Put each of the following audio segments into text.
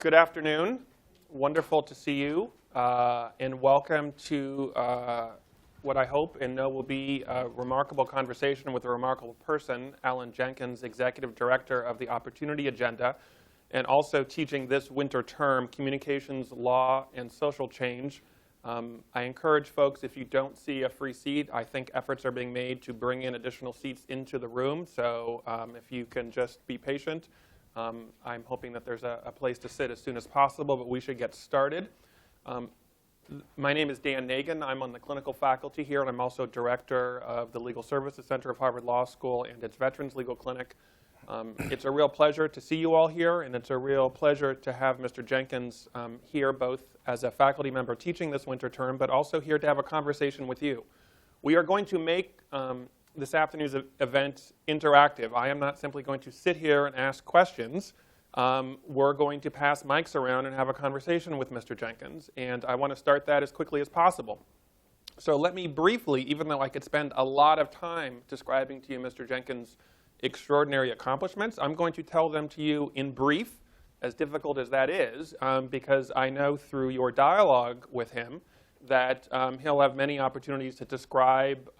Good afternoon. Wonderful to see you, and welcome to what I hope and know will be a remarkable conversation with a remarkable person, Alan Jenkins, Executive Director of the Opportunity Agenda, and also teaching this winter term, Communications, Law, and Social Change. I encourage folks, if you don't see a free seat, I think efforts are being made to bring in additional seats into the room, so if you can just be patient. I'm hoping that there's a place to sit as soon as possible, but we should get started. My name is Dan Nagin. I'm on the clinical faculty here, and I'm also director of the Legal Services Center of Harvard Law School and its Veterans Legal Clinic. It's a real pleasure to see you all here, and it's a real pleasure to have Mr. Jenkins here, both as a faculty member teaching this winter term, but also here to have a conversation with you. We are going to make this afternoon's event interactive. I am not simply going to sit here and ask questions. We're going to pass mics around and have a conversation with Mr. Jenkins, and I want to start that as quickly as possible. So let me briefly, even though I could spend a lot of time describing to you Mr. Jenkins' extraordinary accomplishments, I'm going to tell them to you in brief, as difficult as that is, because I know through your dialogue with him that he'll have many opportunities to describe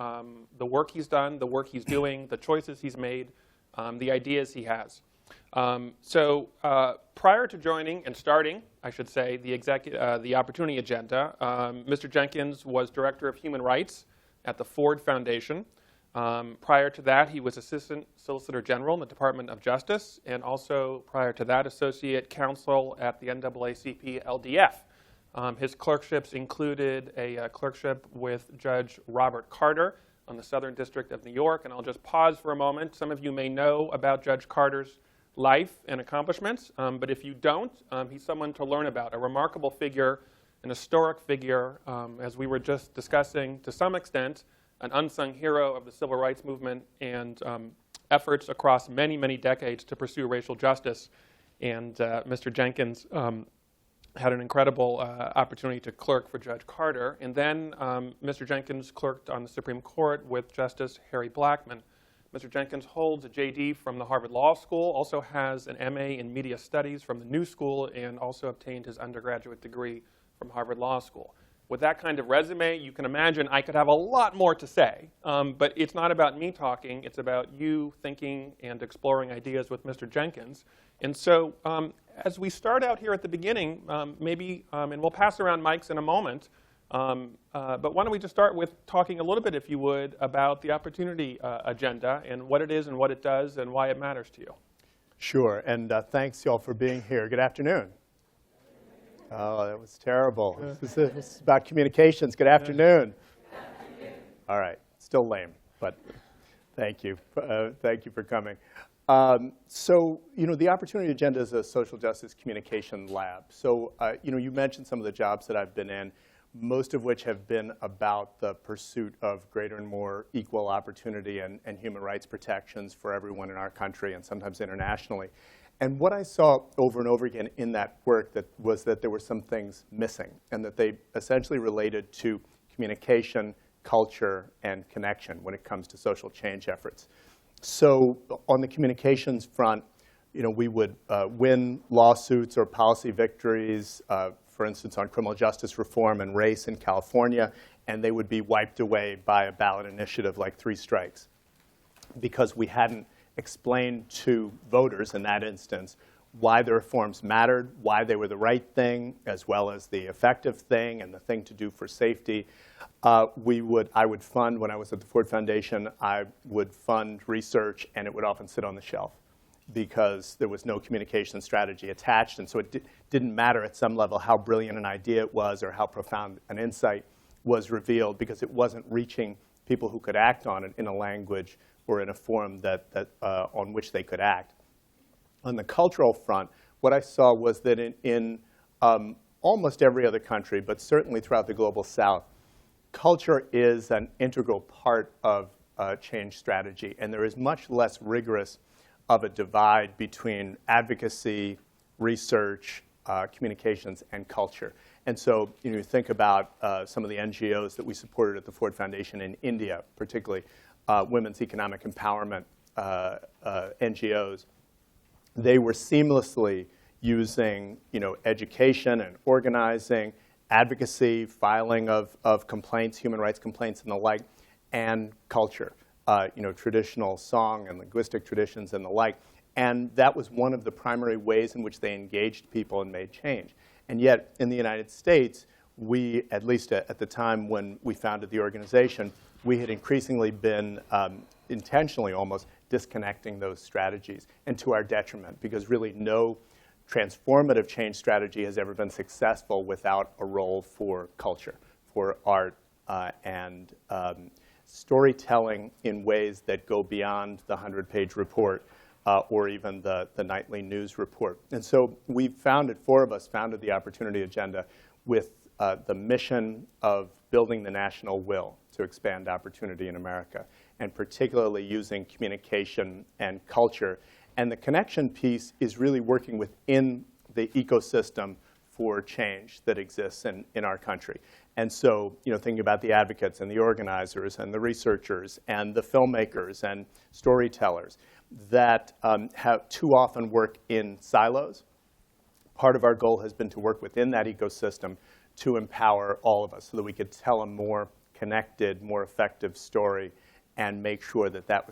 the work he's done, the work he's doing, the choices he's made, the ideas he has. So prior to joining and starting, I should say, the Opportunity Agenda, Mr. Jenkins was Director of Human Rights at the Ford Foundation. Prior to that, he was Assistant Solicitor General in the Department of Justice, and also prior to that, Associate Counsel at the NAACP LDF. His clerkships included a clerkship with Judge Robert Carter on the Southern District of New York. And I'll just pause for a moment. Some of you may know about Judge Carter's life and accomplishments, but if you don't, he's someone to learn about, a remarkable figure, an historic figure, as we were just discussing to some extent, an unsung hero of the civil rights movement and efforts across many, many decades to pursue racial justice. And Mr. Jenkins had an incredible opportunity to clerk for Judge Carter. And then Mr. Jenkins clerked on the Supreme Court with Justice Harry Blackmun. Mr. Jenkins holds a JD from the Harvard Law School, also has an MA in Media Studies from the New School, and also obtained his undergraduate degree from Harvard Law School. With that kind of resume, you can imagine I could have a lot more to say, but it's not about me talking. It's about you thinking and exploring ideas with Mr. Jenkins. And so as we start out here at the beginning, maybe, and we'll pass around mics in a moment, but why don't we just start with talking a little bit, if you would, about the Opportunity Agenda and what it is and what it does and why it matters to you. Sure, and thanks, y'all, for being here. Good afternoon. Oh, that was terrible. This is about communications. Good afternoon. All right, still lame, but thank you. Thank you for coming. So, the Opportunity Agenda is a social justice communication lab. So, you mentioned some of the jobs that I've been in, most of which have been about the pursuit of greater and more equal opportunity and human rights protections for everyone in our country and sometimes internationally. And what I saw over and over again in that work was that there were some things missing, and that they essentially related to communication, culture, and connection when it comes to social change efforts. So on the communications front, we would win lawsuits or policy victories, for instance, on criminal justice reform and race in California, and they would be wiped away by a ballot initiative like 3 strikes, because we hadn't explained to voters in that instance why the reforms mattered, why they were the right thing, as well as the effective thing and the thing to do for safety. I would fund, when I was at the Ford Foundation, I would fund research, and it would often sit on the shelf because there was no communication strategy attached. And so it didn't matter at some level how brilliant an idea it was or how profound an insight was revealed, because it wasn't reaching people who could act on it in a language or in a form on which they could act. On the cultural front, what I saw was that in almost every other country, but certainly throughout the global South, culture is an integral part of change strategy, and there is much less rigorous of a divide between advocacy, research, communications, and culture. And so you think about some of the NGOs that we supported at the Ford Foundation in India, particularly women's economic empowerment NGOs. They were seamlessly using education and organizing, advocacy, filing of complaints, human rights complaints and the like, and culture, traditional song and linguistic traditions and the like. And that was one of the primary ways in which they engaged people and made change. And yet, in the United States, we, at least at the time when we founded the organization, we had increasingly been intentionally almost disconnecting those strategies, and to our detriment, because really no transformative change strategy has ever been successful without a role for culture, for art, and storytelling in ways that go beyond the 100-page report or even the nightly news report. And so we founded, four of us founded the Opportunity Agenda with the mission of building the national will to expand opportunity in America, and particularly using communication and culture. And the connection piece is really working within the ecosystem for change that exists in our country. And so, thinking about the advocates and the organizers and the researchers and the filmmakers and storytellers that have too often work in silos. Part of our goal has been to work within that ecosystem to empower all of us so that we could tell a more connected, more effective story and make sure that that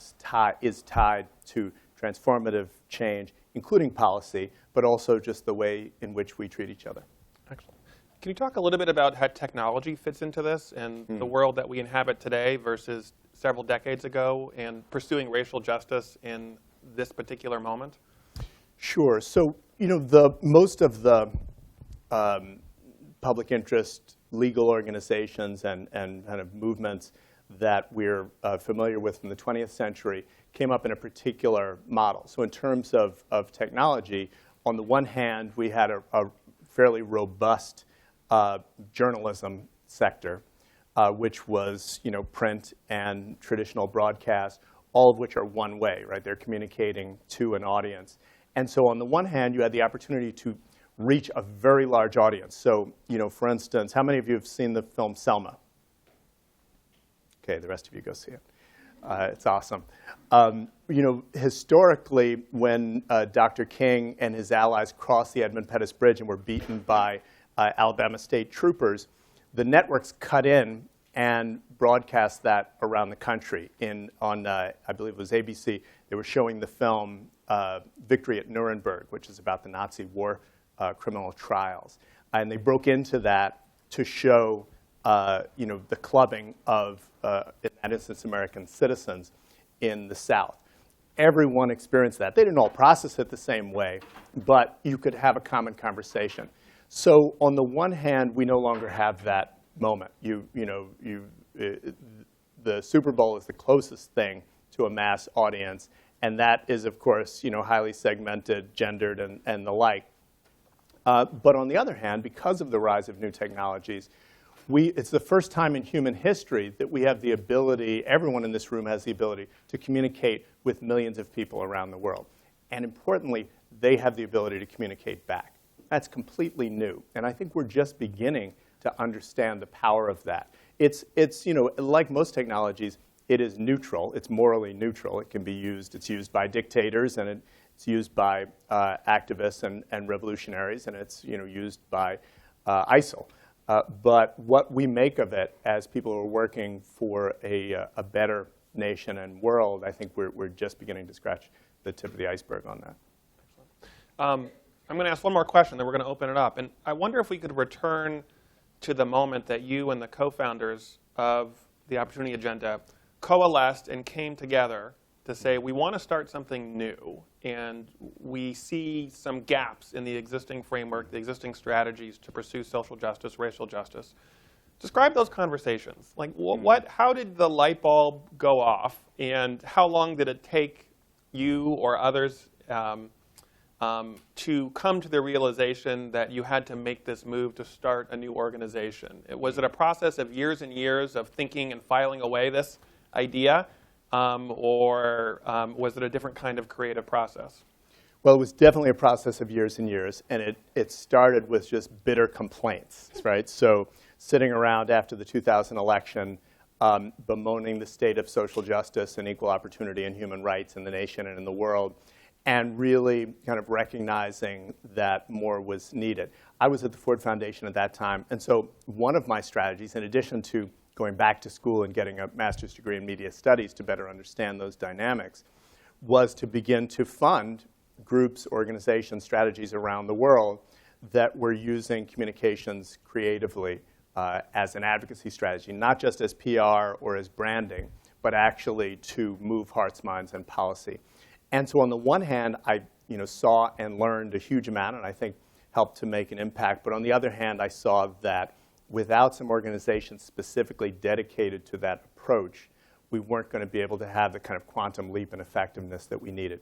is tied to transformative change, including policy, but also just the way in which we treat each other. Excellent. Can you talk a little bit about how technology fits into this and the world that we inhabit today versus several decades ago, and pursuing racial justice in this particular moment? Sure. So, most of the public interest legal organizations and kind of movements that we're familiar with from the 20th century came up in a particular model. So in terms of technology, on the one hand, we had a fairly robust journalism sector, which was print and traditional broadcast, all of which are one way, right? They're communicating to an audience. And so on the one hand, you had the opportunity to reach a very large audience. So, for instance, how many of you have seen the film Selma? Okay, the rest of you go see it. It's awesome. Historically, when Dr. King and his allies crossed the Edmund Pettus Bridge and were beaten by Alabama state troopers, the networks cut in and broadcast that around the country. On I believe it was ABC, they were showing the film Victory at Nuremberg, which is about the Nazi war criminal trials. And they broke into that to show the clubbing of, in that instance, American citizens in the South. Everyone experienced that. They didn't all process it the same way, but you could have a common conversation. So on the one hand, we no longer have that moment. The Super Bowl is the closest thing to a mass audience, and that is, of course, highly segmented, gendered, and the like. But on the other hand, because of the rise of new technologies, it's the first time in human history that we have the ability, everyone in this room has the ability to communicate with millions of people around the world. And importantly, they have the ability to communicate back. That's completely new. And I think we're just beginning to understand the power of that. It's like most technologies, it is neutral. It's morally neutral. It can be used. It's used by dictators, and it's used by activists and revolutionaries, and it's used by ISIL. But what we make of it as people who are working for a better nation and world, I think we're just beginning to scratch the tip of the iceberg on that. I'm going to ask one more question, then we're going to open it up. And I wonder if we could return to the moment that you and the co-founders of the Opportunity Agenda coalesced and came together to say, we want to start something new, and we see some gaps in the existing framework, the existing strategies to pursue social justice, racial justice. Describe those conversations. Like, how did the light bulb go off, and how long did it take you or others to come to the realization that you had to make this move to start a new organization? Was it a process of years and years of thinking and filing away this idea? Or was it a different kind of creative process? Well, it was definitely a process of years and years, and it started with just bitter complaints, right? So sitting around after the 2000 election, bemoaning the state of social justice and equal opportunity and human rights in the nation and in the world, and really kind of recognizing that more was needed. I was at the Ford Foundation at that time, and so one of my strategies, in addition to going back to school and getting a master's degree in media studies to better understand those dynamics, was to begin to fund groups, organizations, strategies around the world that were using communications creatively as an advocacy strategy, not just as PR or as branding, but actually to move hearts, minds, and policy. And so on the one hand, I saw and learned a huge amount, and I think helped to make an impact. But on the other hand, I saw that without some organizations specifically dedicated to that approach, we weren't going to be able to have the kind of quantum leap in effectiveness that we needed.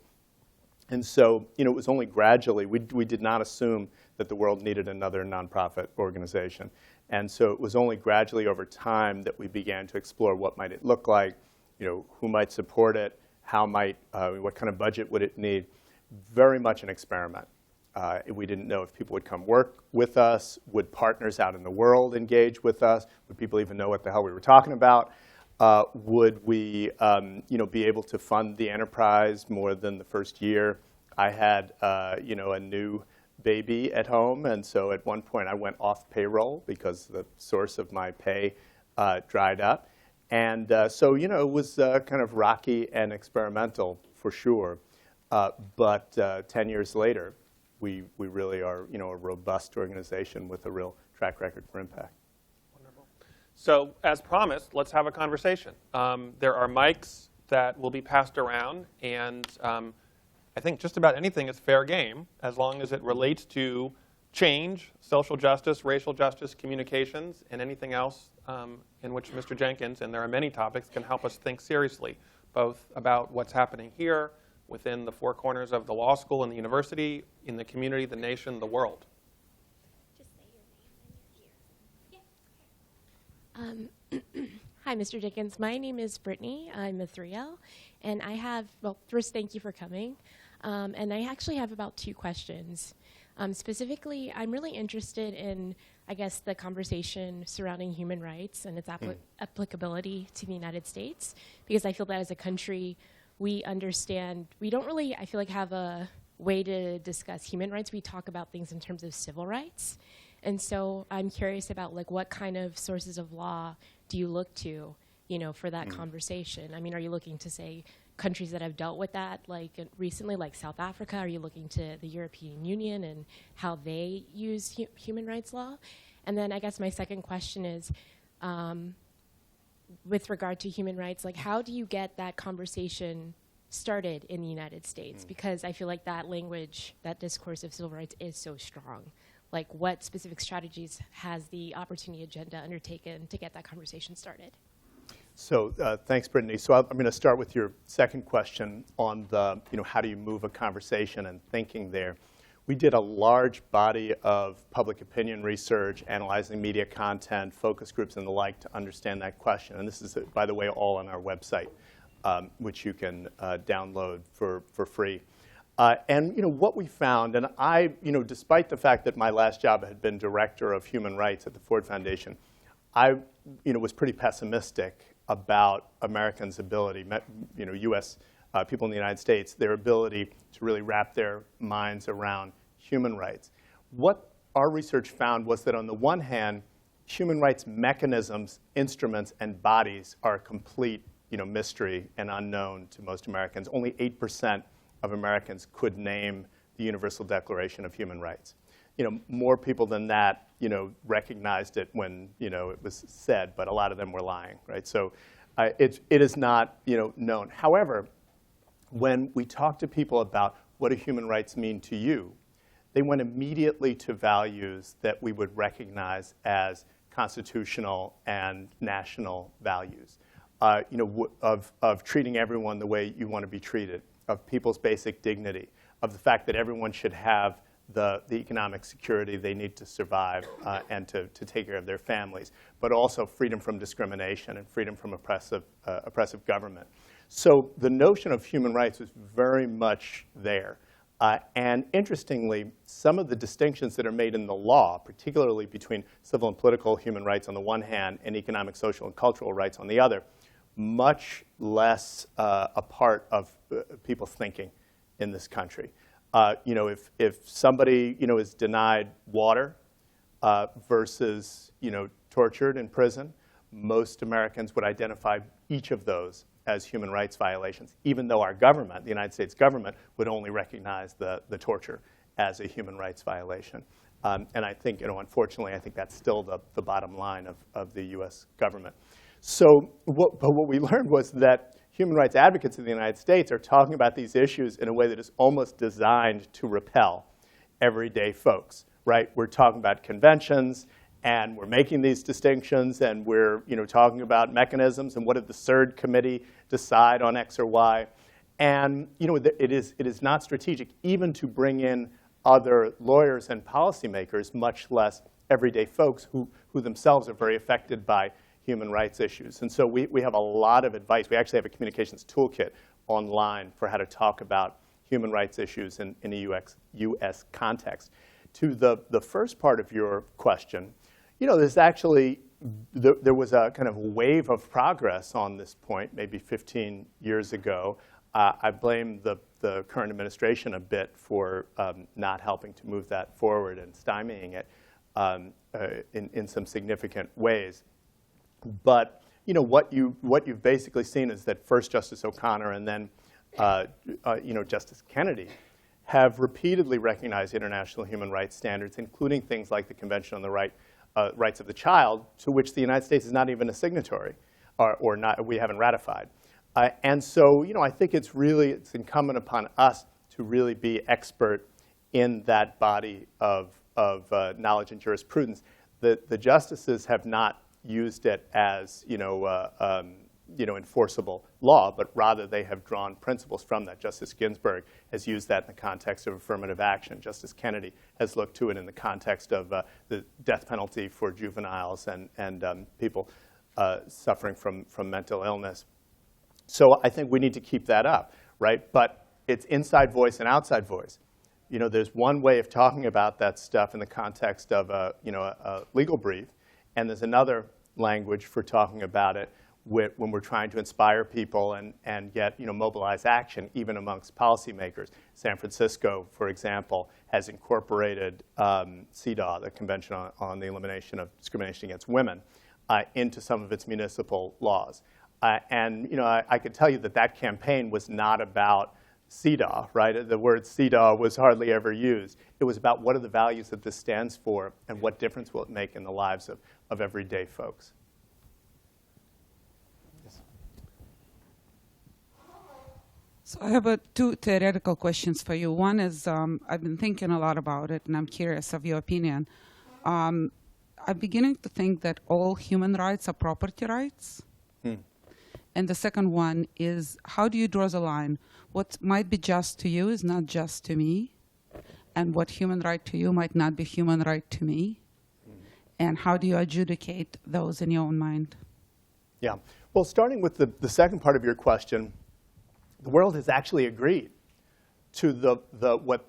And so it was only gradually. We did not assume that the world needed another nonprofit organization. And so it was only gradually over time that we began to explore what might it look like, who might support it, what kind of budget would it need. Very much an experiment. We didn't know if people would come work with us. Would partners out in the world engage with us? Would people even know what the hell we were talking about? Would we be able to fund the enterprise more than the first year? I had a new baby at home, and so at one point I went off payroll because the source of my pay dried up. And so it was kind of rocky and experimental for sure. But 10 years later, we really are a robust organization with a real track record for impact. Wonderful. So as promised, let's have a conversation. There are mics that will be passed around, and I think just about anything is fair game as long as it relates to change, social justice, racial justice, communications, and anything else in which Mr. Jenkins, and there are many topics, can help us think seriously, both about what's happening here, within the four corners of the law school and the university, in the community, the nation, the world. Just say your name when you're here. Hi, Mr. Jenkins. My name is Brittany. I'm a 3L. And I have, well, first, thank you for coming. And I actually have about 2 questions. Specifically, I'm really interested in, I guess, the conversation surrounding human rights and its applicability to the United States, because I feel that as a country, we don't really, I feel like, have a way to discuss human rights. We talk about things in terms of civil rights. And so I'm curious about, like, what kind of sources of law do you look to, for that conversation? I mean, are you looking to, say, countries that have dealt with that, like recently, like South Africa? Are you looking to the European Union and how they use human rights law? And then I guess my second question is, with regard to human rights, like, how do you get that conversation started in the United States? Because I feel like that language, that discourse of civil rights is so strong. Like, what specific strategies has the Opportunity Agenda undertaken to get that conversation started? So thanks, Brittany. So I'm going to start with your second question on the, how do you move a conversation and thinking there. We did a large body of public opinion research, analyzing media content, focus groups, and the like to understand that question. And this is, by the way, all on our website, which you can download for free. And what we found, and I, despite the fact that my last job had been director of human rights at the Ford Foundation, I was pretty pessimistic about Americans' ability, U.S. People in the United States, their ability to really wrap their minds around human rights. What our research found was that on the one hand, human rights mechanisms, instruments, and bodies are a complete mystery and unknown to most Americans. Only 8% of Americans could name the Universal Declaration of Human Rights. More people than that, recognized it when, it was said, but a lot of them were lying, right? So it is not, known. However, when we talk to people about what do human rights mean to you, they went immediately to values that we would recognize as constitutional and national values, of treating everyone the way you want to be treated, of people's basic dignity, of the fact that everyone should have the economic security they need to survive and to take care of their families, but also freedom from discrimination and freedom from oppressive government. So the notion of human rights was very much there. And interestingly, some of the distinctions that are made in the law, particularly between civil and political human rights on the one hand and economic, social, and cultural rights on the other, much less a part of people's thinking in this country. If somebody is denied water versus tortured in prison, most Americans would identify each of those as human rights violations, even though our government, the United States government, would only recognize the torture as a human rights violation. And I think, unfortunately, I think that's still the bottom line of the US government. So what we learned was that human rights advocates in the United States are talking about these issues in a way that is almost designed to repel everyday folks, right? We're talking about conventions, and we're making these distinctions, and we're talking about mechanisms, and what did the third committee decide on X or Y. And it is not strategic even to bring in other lawyers and policymakers, much less everyday folks who themselves are very affected by human rights issues. And so we have a lot of advice. We actually have a communications toolkit online for how to talk about human rights issues in a US context. To the first part of your question, there's actually, there was a kind of wave of progress on this point maybe 15 years ago. I blame the current administration a bit for not helping to move that forward and stymieing it in some significant ways. But what you've basically seen is that first Justice O'Connor and then Justice Kennedy have repeatedly recognized international human rights standards, including things like the Convention on the Rights of the Child, to which the United States is not even a signatory, or not, we haven't ratified. And so I think it's incumbent upon us to really be expert in that body of knowledge and jurisprudence. The justices have not used it as enforceable law, but rather they have drawn principles from that. Justice Ginsburg has used that in the context of affirmative action. Justice Kennedy has looked to it in the context of the death penalty for juveniles and people suffering from mental illness. So I think we need to keep that up, right? But it's inside voice and outside voice. There's one way of talking about that stuff in the context of a legal brief, and there's another language for talking about it when we're trying to inspire people and get mobilized action, even amongst policymakers. San Francisco, for example, has incorporated CEDAW, the Convention on the Elimination of Discrimination Against Women, into some of its municipal laws. And I can tell you that campaign was not about CEDAW, right? The word CEDAW was hardly ever used. It was about what are the values that this stands for and what difference will it make in the lives of everyday folks. Yes. So I have two theoretical questions for you. One is, I've been thinking a lot about it, and I'm curious of your opinion. I'm beginning to think that all human rights are property rights. And the second one is, how do you draw the line? What might be just to you is not just to me, and what human right to you might not be human right to me. And how do you adjudicate those in your own mind? Yeah. Well, starting with the second part of your question, the world has actually agreed to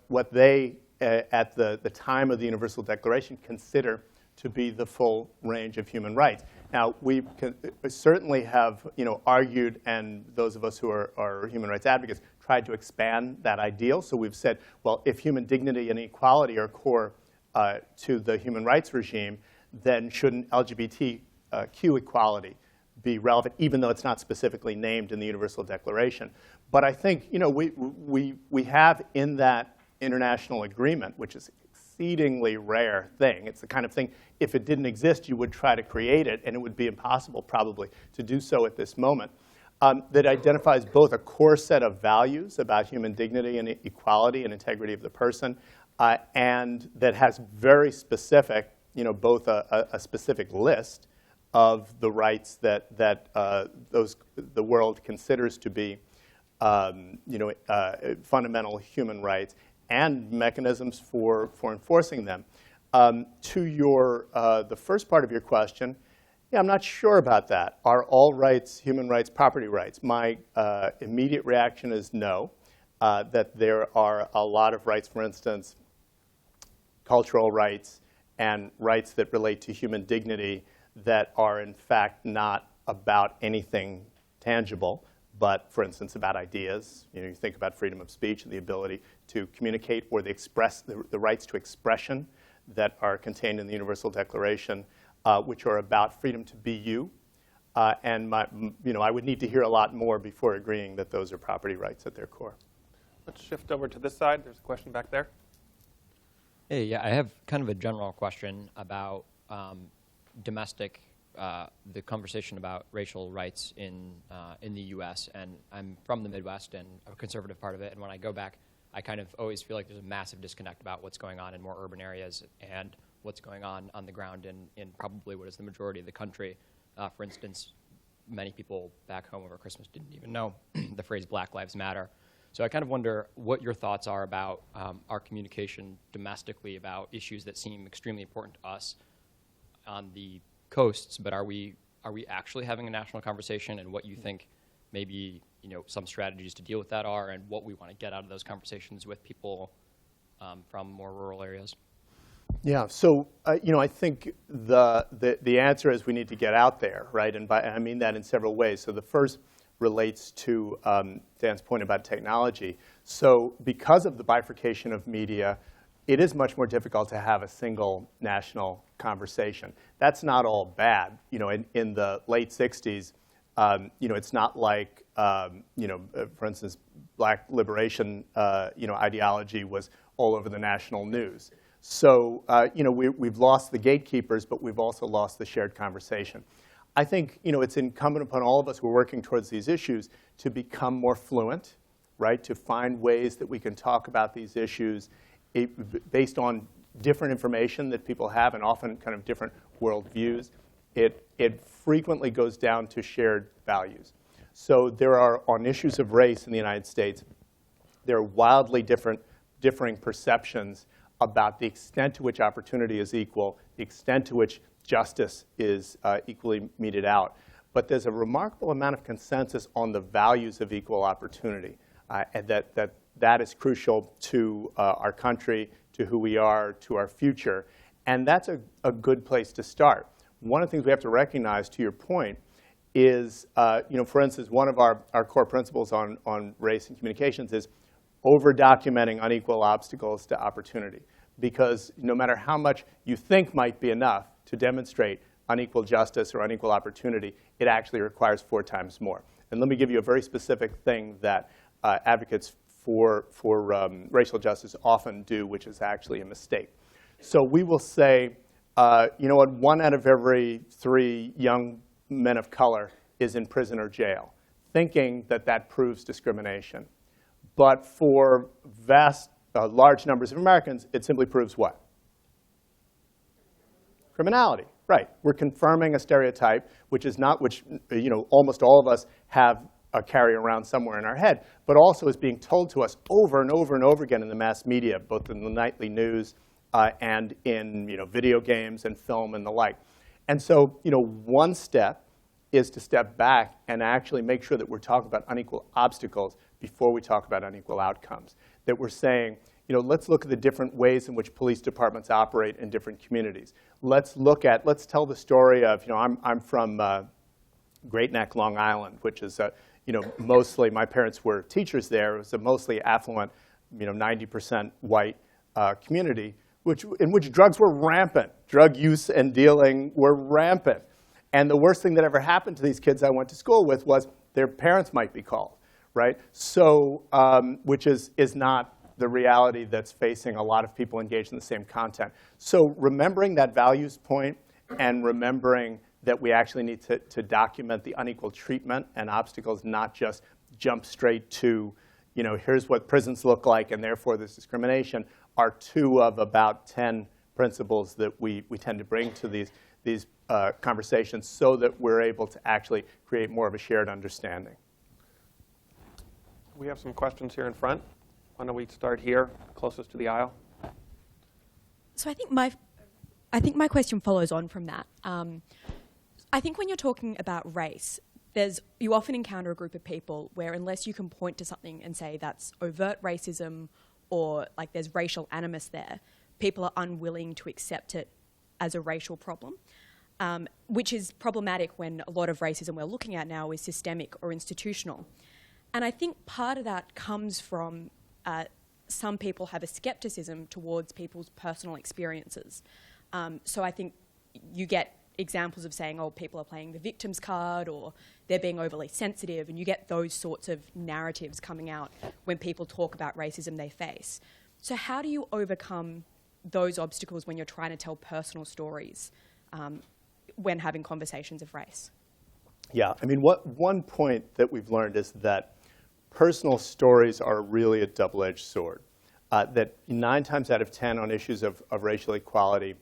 what they, at the time of the Universal Declaration, consider to be the full range of human rights. Now, we certainly have argued, and those of us who are human rights advocates tried to expand that ideal. So we've said, well, if human dignity and equality are core to the human rights regime, then shouldn't LGBTQ equality be relevant, even though it's not specifically named in the Universal Declaration? But I think we have in that international agreement, which is exceedingly rare thing. It's the kind of thing, if it didn't exist, you would try to create it, and it would be impossible probably to do so at this moment, that identifies both a core set of values about human dignity and equality and integrity of the person, and that has very specific, both a specific list of the rights that the world considers to be fundamental human rights, and mechanisms for enforcing them. To the first part of your question, yeah, I'm not sure about that. Are all rights human rights, property rights? My immediate reaction is no, that there are a lot of rights, for instance, cultural rights and rights that relate to human dignity that are in fact not about anything tangible, but for instance, about ideas. You think about freedom of speech and the ability to communicate, or the rights to expression that are contained in the Universal Declaration, which are about freedom to be you. And I would need to hear a lot more before agreeing that those are property rights at their core. Let's shift over to this side. There's a question back there. Hey, yeah, I have kind of a general question about domestic, the conversation about racial rights in the U.S. And I'm from the Midwest and a conservative part of it. And when I go back, I kind of always feel like there's a massive disconnect about what's going on in more urban areas and what's going on the ground in probably what is the majority of the country. For instance, many people back home over Christmas didn't even know the phrase Black Lives Matter. So I kind of wonder what your thoughts are about our communication domestically about issues that seem extremely important to us on the coasts, but are we actually having a national conversation, and what you think maybe some strategies to deal with that are, and what we want to get out of those conversations with people from more rural areas? Yeah, so I think the answer is we need to get out there, right? And I mean that in several ways. So the first relates to Dan's point about technology. So because of the bifurcation of media, it is much more difficult to have a single national conversation. That's not all bad. In the late 60s, it's not like, for instance, black liberation, ideology was all over the national news. So, we've lost the gatekeepers, but we've also lost the shared conversation. I think, it's incumbent upon all of us who are working towards these issues to become more fluent, right? To find ways that we can talk about these issues based on different information that people have, and often kind of different worldviews. It frequently goes down to shared values. So there are, on issues of race in the United States, there are wildly differing perceptions about the extent to which opportunity is equal, the extent to which justice is equally meted out. But there's a remarkable amount of consensus on the values of equal opportunity, and that is crucial to our country, to who we are, to our future. And that's a good place to start. One of the things we have to recognize, to your point, is, for instance, one of our core principles on race and communications is over-documenting unequal obstacles to opportunity. Because no matter how much you think might be enough to demonstrate unequal justice or unequal opportunity, it actually requires 4 times more. And let me give you a very specific thing that advocates for racial justice often do, which is actually a mistake. So we will say, 1 out of every 3 young men of color is in prison or jail, thinking that proves discrimination. But for large numbers of Americans, it simply proves what? Criminality, right. We're confirming a stereotype, which almost all of us carry around somewhere in our head, but also is being told to us over and over and over again in the mass media, both in the nightly news and in video games and film and the like. And so one step is to step back and actually make sure that we're talking about unequal obstacles before we talk about unequal outcomes. That we're saying, let's look at the different ways in which police departments operate in different communities. Let's tell the story of, I'm from Great Neck, Long Island, which is, mostly, my parents were teachers there. It was a mostly affluent, 90% white community, in which drugs were rampant. Drug use and dealing were rampant. And the worst thing that ever happened to these kids I went to school with was their parents might be called, right? So, which is not the reality that's facing a lot of people engaged in the same content. So remembering that values point and remembering that we actually need to document the unequal treatment and obstacles, not just jump straight to, here's what prisons look like and therefore there's discrimination, are 2 of about 10 principles that we tend to bring to these conversations so that we're able to actually create more of a shared understanding. We have some questions here in front. Why don't we start here, closest to the aisle? So I think my question follows on from that. I think when you're talking about race, you often encounter a group of people where unless you can point to something and say that's overt racism or like there's racial animus there, people are unwilling to accept it as a racial problem, which is problematic when a lot of racism we're looking at now is systemic or institutional. And I think part of that comes from some people have a skepticism towards people's personal experiences. So I think you get examples of saying, oh, people are playing the victim's card, or they're being overly sensitive, and you get those sorts of narratives coming out when people talk about racism they face. So how do you overcome those obstacles when you're trying to tell personal stories when having conversations of race? Yeah, I mean, one point that we've learned is that personal stories are really a double-edged sword. That 9 times out of 10 on issues of racial equality,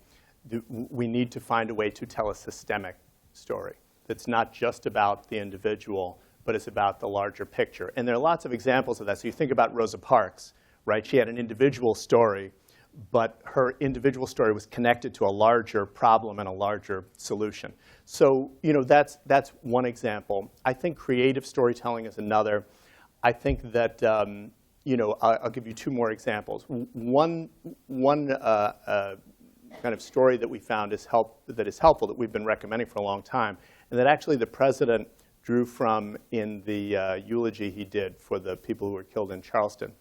we need to find a way to tell a systemic story that's not just about the individual, but it's about the larger picture. And there are lots of examples of that. So you think about Rosa Parks, right? She had an individual story, but her individual story was connected to a larger problem and a larger solution. So that's one example. I think creative storytelling is another. I think that I'll give you 2 more examples. One kind of story that we found that is helpful, that we've been recommending for a long time, and that actually the president drew from in the eulogy he did for the people who were killed in Charleston,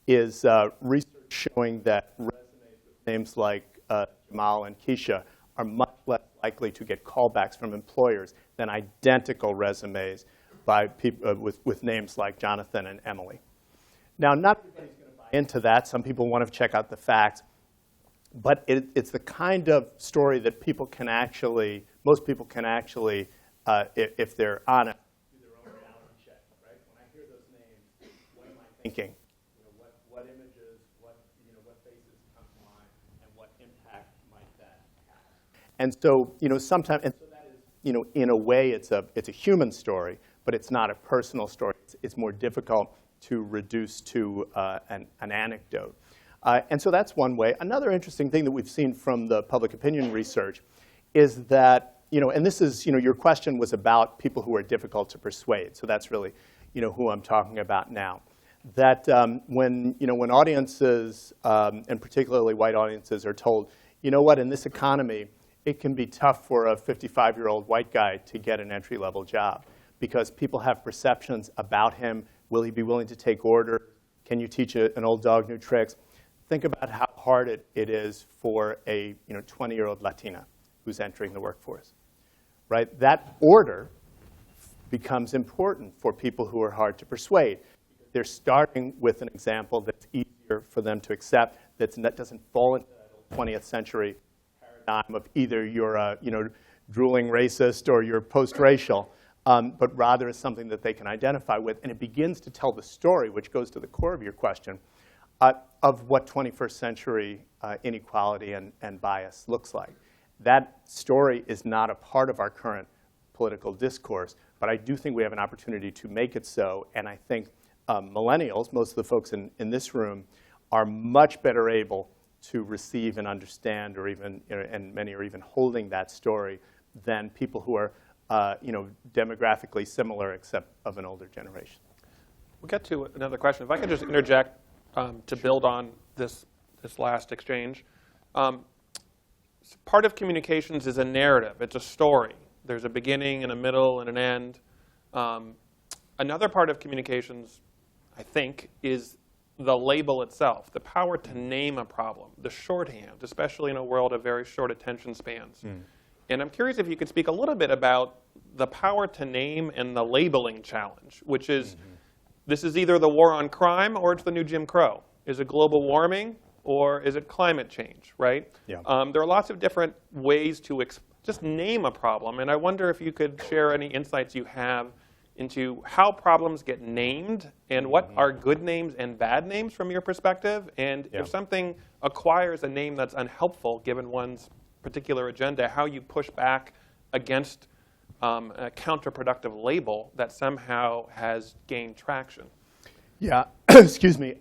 is research showing that resumes with names like Jamal and Keisha are much less likely to get callbacks from employers than identical resumes by people with names like Jonathan and Emily. Now, not everybody's going to buy into that. Some people want to check out the facts. But it's the kind of story that most people can actually, if they're honest, do their own reality check, right? When I hear those names, what am I thinking? What images, what faces come to mind, and what impact might that have? And so, sometimes, and so that is, in a way, it's a human story, but it's not a personal story. It's more difficult to reduce to an anecdote. And so that's one way. Another interesting thing that we've seen from the public opinion research is that, and this is, your question was about people who are difficult to persuade. So that's really, who I'm talking about now. That when audiences, and particularly white audiences, are told, you know what, in this economy, it can be tough for a 55-year-old white guy to get an entry-level job because people have perceptions about him. Will he be willing to take orders? Can you teach an old dog new tricks? Think about how hard it is for a 20-year-old Latina who's entering the workforce, right? That order becomes important for people who are hard to persuade. They're starting with an example that's easier for them to accept, that doesn't fall into that 20th century paradigm of either you're a drooling racist or you're post-racial, but rather is something that they can identify with. And it begins to tell the story, which goes to the core of your question, of what 21st century inequality and bias looks like. That story is not a part of our current political discourse, but I do think we have an opportunity to make it so. And I think millennials, most of the folks in this room, are much better able to receive and understand, or even, and many are even holding that story, than people who are demographically similar except of an older generation. We'll get to another question. If I could just interject to build on this last exchange. Part of communications is a narrative. It's a story. There's a beginning and a middle and an end. Another part of communications, I think, is the label itself, the power to name a problem, the shorthand, especially in a world of very short attention spans. And I'm curious if you could speak a little bit about the power to name and the labeling challenge, which is, this is either the war on crime or it's the new Jim Crow. Is it global warming or is it climate change, right? Yeah. There are lots of different ways to just name a problem. And I wonder if you could share any insights you have into how problems get named and what are good names and bad names from your perspective. And if something acquires a name that's unhelpful given one's particular agenda, how you push back against a counterproductive label that somehow has gained traction. Yeah, excuse me.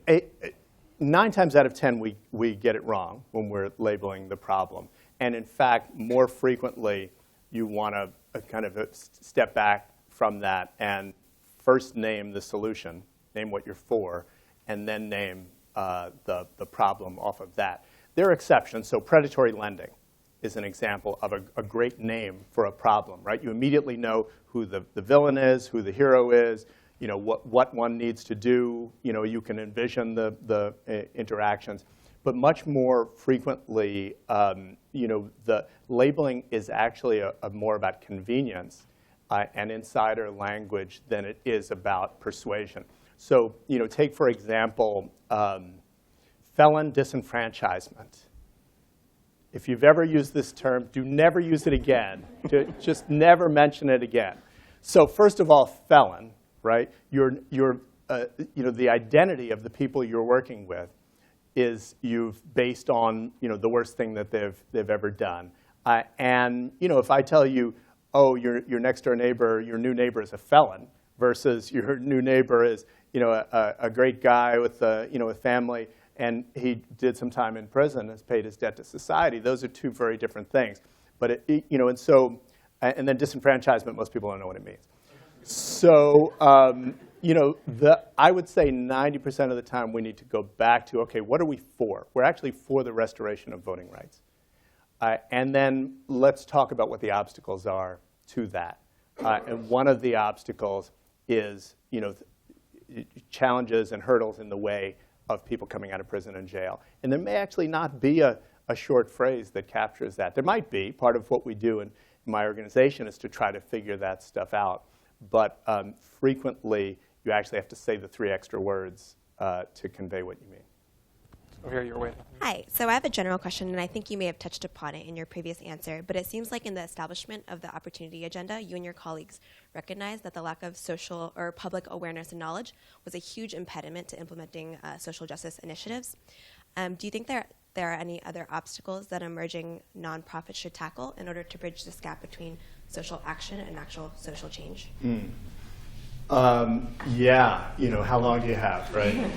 9 times out of 10, we get it wrong when we're labeling the problem. And in fact, more frequently, you want to kind of step back from that and first name the solution, name what you're for, and then name the problem off of that. There are exceptions. So predatory lending is an example of a great name for a problem, right? You immediately know who the villain is, who the hero is. what one needs to do. You can envision the interactions. But much more frequently, the labeling is actually more about convenience and insider language than it is about persuasion. So, take, for example, felon disenfranchisement. If you've ever used this term, do never use it again. Just never mention it again. So first of all, felon, right? The identity of the people you're working with is you've based on the worst thing that they've ever done. And if I tell you, oh, your next door neighbor, your new neighbor is a felon, versus your new neighbor is a great guy with a family, and he did some time in prison and has paid his debt to society. Those are two very different things. But and then disenfranchisement, most people don't know what it means. So I would say 90% of the time we need to go back to, okay, what are we for? We're actually for the restoration of voting rights. And then let's talk about what the obstacles are to that. And one of the obstacles is challenges and hurdles in the way of people coming out of prison and jail. And there may actually not be a short phrase that captures that. There might be. Part of what we do in my organization is to try to figure that stuff out. But frequently, you actually have to say the 3 extra words to convey what you mean. So here you're waiting. Hi. So I have a general question, and I think you may have touched upon it in your previous answer, but it seems like in the establishment of the opportunity agenda, you and your colleagues recognized that the lack of social or public awareness and knowledge was a huge impediment to implementing social justice initiatives. Do you think there are any other obstacles that emerging nonprofits should tackle in order to bridge this gap between social action and actual social change? Yeah, how long do you have, right?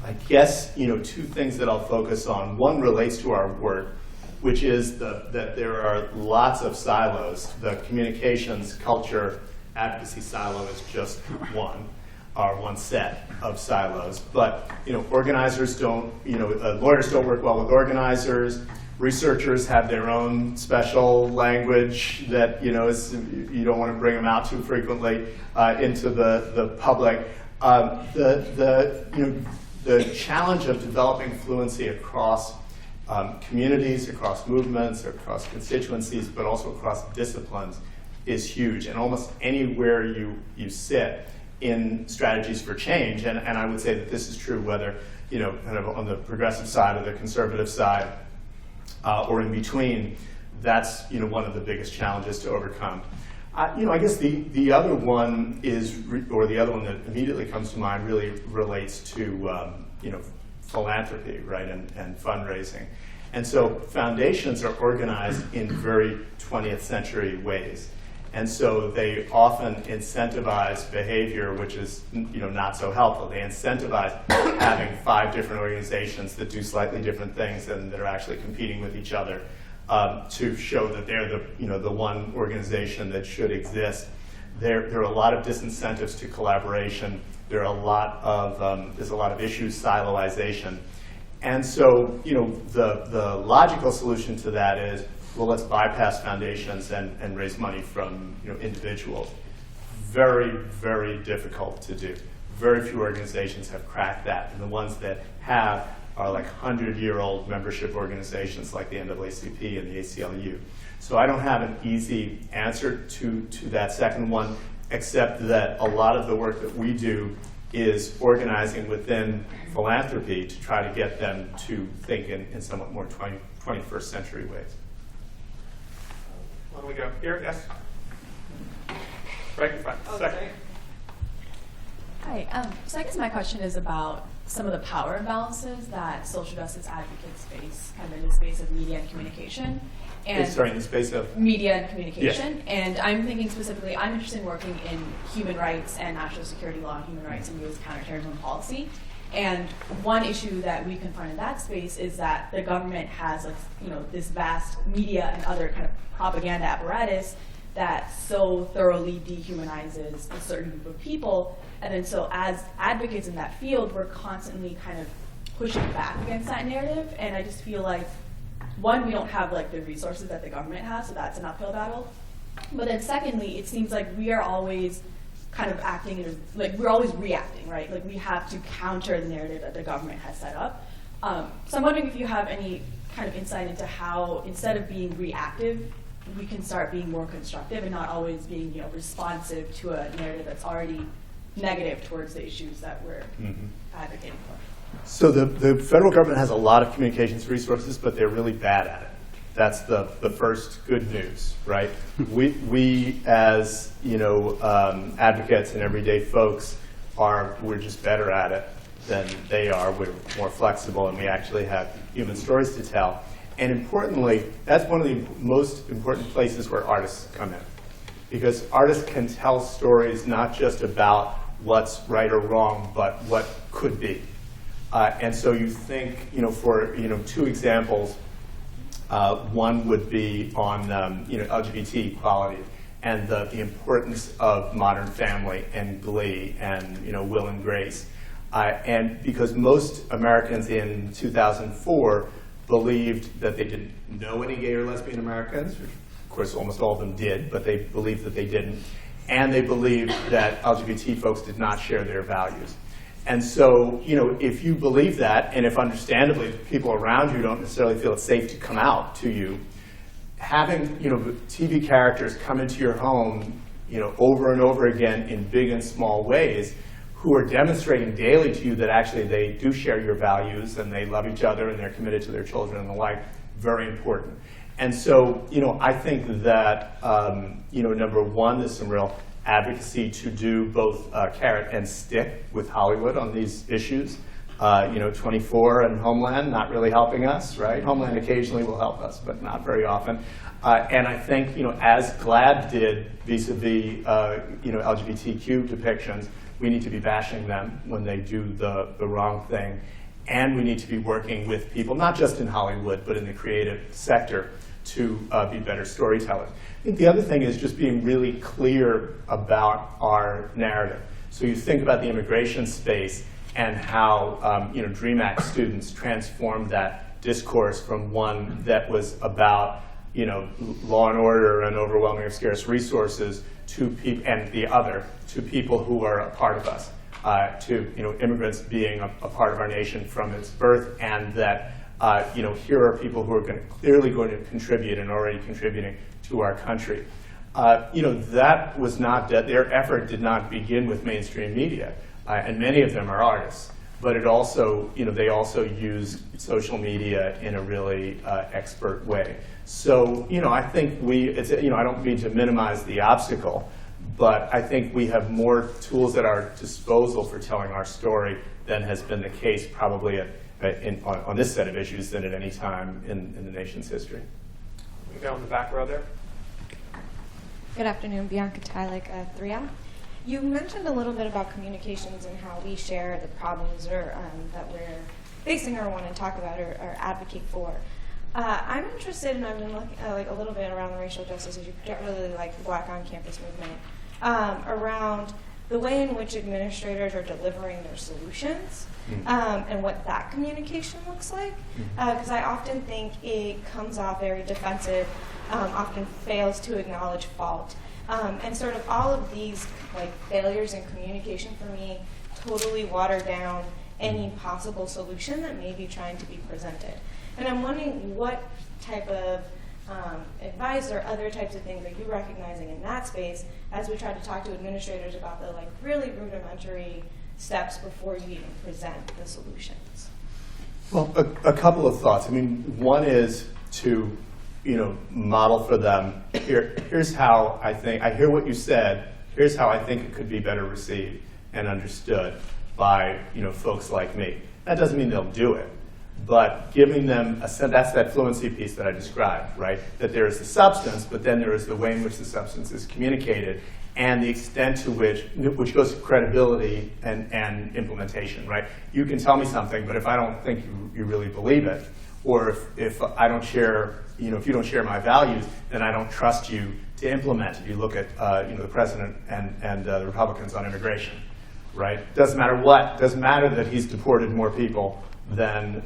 I guess, 2 things that I'll focus on. One relates to our work, which is that there are lots of silos. The communications, culture, advocacy silo is just one set of silos. But, organizers don't, lawyers don't work well with organizers. Researchers have their own special language that, you don't want to bring them out too frequently into the public. The challenge of developing fluency across communities, across movements, across constituencies, but also across disciplines is huge. And almost anywhere you sit in strategies for change, and I would say that this is true whether, kind of on the progressive side or the conservative side, or in between, that's one of the biggest challenges to overcome. I guess the other one the other one that immediately comes to mind really relates to philanthropy, right, and fundraising. And so foundations are organized in very 20th century ways. And so they often incentivize behavior which is not so helpful. They incentivize having 5 different organizations that do slightly different things and that are actually competing with each other to show that they're the one organization that should exist. There are a lot of disincentives to collaboration. There's a lot of issue siloization. And so the logical solution to that is, well, let's bypass foundations and raise money from individuals. Very, very difficult to do. Very few organizations have cracked that, and the ones that have are like 100-year-old membership organizations like the NAACP and the ACLU. So I don't have an easy answer to that second one, except that a lot of the work that we do is organizing within philanthropy to try to get them to think in somewhat more 21st century ways. Why don't we go here? Yes? Right in front. Second. Hi. So I guess my question is about some of the power imbalances that social justice advocates face kind of in the space of media and communication. In the space of? Media and communication. Yes. And I'm thinking specifically, I'm interested in working in human rights and national security law and human rights and U.S. counterterrorism policy. And one issue that we confront in that space is that the government has this vast media and other kind of propaganda apparatus that so thoroughly dehumanizes a certain group of people. And then so as advocates in that field, we're constantly kind of pushing back against that narrative. And I just feel like, one, we don't have the resources that the government has, so that's an uphill battle. But then secondly, it seems like we are always kind of acting in like we're always reacting, right? Like we have to counter the narrative that the government has set up. So I'm wondering if you have any kind of insight into how, instead of being reactive, we can start being more constructive and not always being, you know, responsive to a narrative that's already negative towards the issues that we're advocating for. So the federal government has a lot of communications resources, but they're really bad at it. That's the first good news, right? We as, you know, advocates and everyday folks we're just better at it than they are. We're more flexible, and we actually have human stories to tell. And importantly, that's one of the most important places where artists come in, because artists can tell stories not just about what's right or wrong, but what could be. And so you think, you know, for, you know, two examples. One would be on you know, LGBT equality and the importance of Modern Family and Glee and, you know, Will and Grace. And because most Americans in 2004 believed that they didn't know any gay or lesbian Americans, which of course almost all of them did, but they believed that they didn't. And they believed that LGBT folks did not share their values. And so, you know, if you believe that, and if understandably people around you don't necessarily feel it's safe to come out to you, having, you know, TV characters come into your home, you know, over and over again in big and small ways, who are demonstrating daily to you that actually they do share your values and they love each other and they're committed to their children and the like, very important. And so, you know, I think that, you know, number one, there's some real advocacy to do both carrot and stick with Hollywood on these issues. You know, 24 and Homeland not really helping us, right? Homeland occasionally will help us, but not very often. And I think, you know, as GLAAD did vis-a-vis, you know, LGBTQ depictions, we need to be bashing them when they do the wrong thing. And we need to be working with people, not just in Hollywood, but in the creative sector, to be better storytellers. I think the other thing is just being really clear about our narrative. So you think about the immigration space and how, you know, DREAM Act students transformed that discourse from one that was about, you know, law and order and overwhelming of scarce resources to people, and the other, to people who are a part of us, to, you know, immigrants being a part of our nation from its birth, and that, you know, here are people who are clearly going to contribute and already contributing to our country. You know, that was not, their effort did not begin with mainstream media, and many of them are artists, but it also, you know, they also use social media in a really expert way. So, you know, I think you know, I don't mean to minimize the obstacle, but I think we have more tools at our disposal for telling our story than has been the case probably on this set of issues than at any time in the nation's history. We go in the back row there. Good afternoon, Bianca Tylik, 3M. You mentioned a little bit about communications and how we share the problems that we're facing or want to talk about or advocate for. I'm interested, and I've been looking like a little bit around the racial justice issue, particularly like the Black on Campus movement, around the way in which administrators are delivering their solutions and what that communication looks like. Because I often think it comes off very defensive, often fails to acknowledge fault. And sort of all of these like failures in communication for me totally water down any possible solution that may be trying to be presented. And I'm wondering what type of advice or other types of things are you recognizing in that space as we try to talk to administrators about the like really rudimentary steps before you even present the solutions? Well, a couple of thoughts. I mean, one is to, you know, model for them, here's how I think, I hear what you said, here's how I think it could be better received and understood by, you know, folks like me. That doesn't mean they'll do it, but giving them a sense, that's that fluency piece that I described, right? That there is the substance, but then there is the way in which the substance is communicated and the extent to which goes to credibility and implementation, right? You can tell me something, but if I don't think you really believe it, or if I don't share, you know, if you don't share my values, then I don't trust you to implement it. You look at, you know, the president and the Republicans on immigration, right? Doesn't matter what. Doesn't matter that he's deported more people than,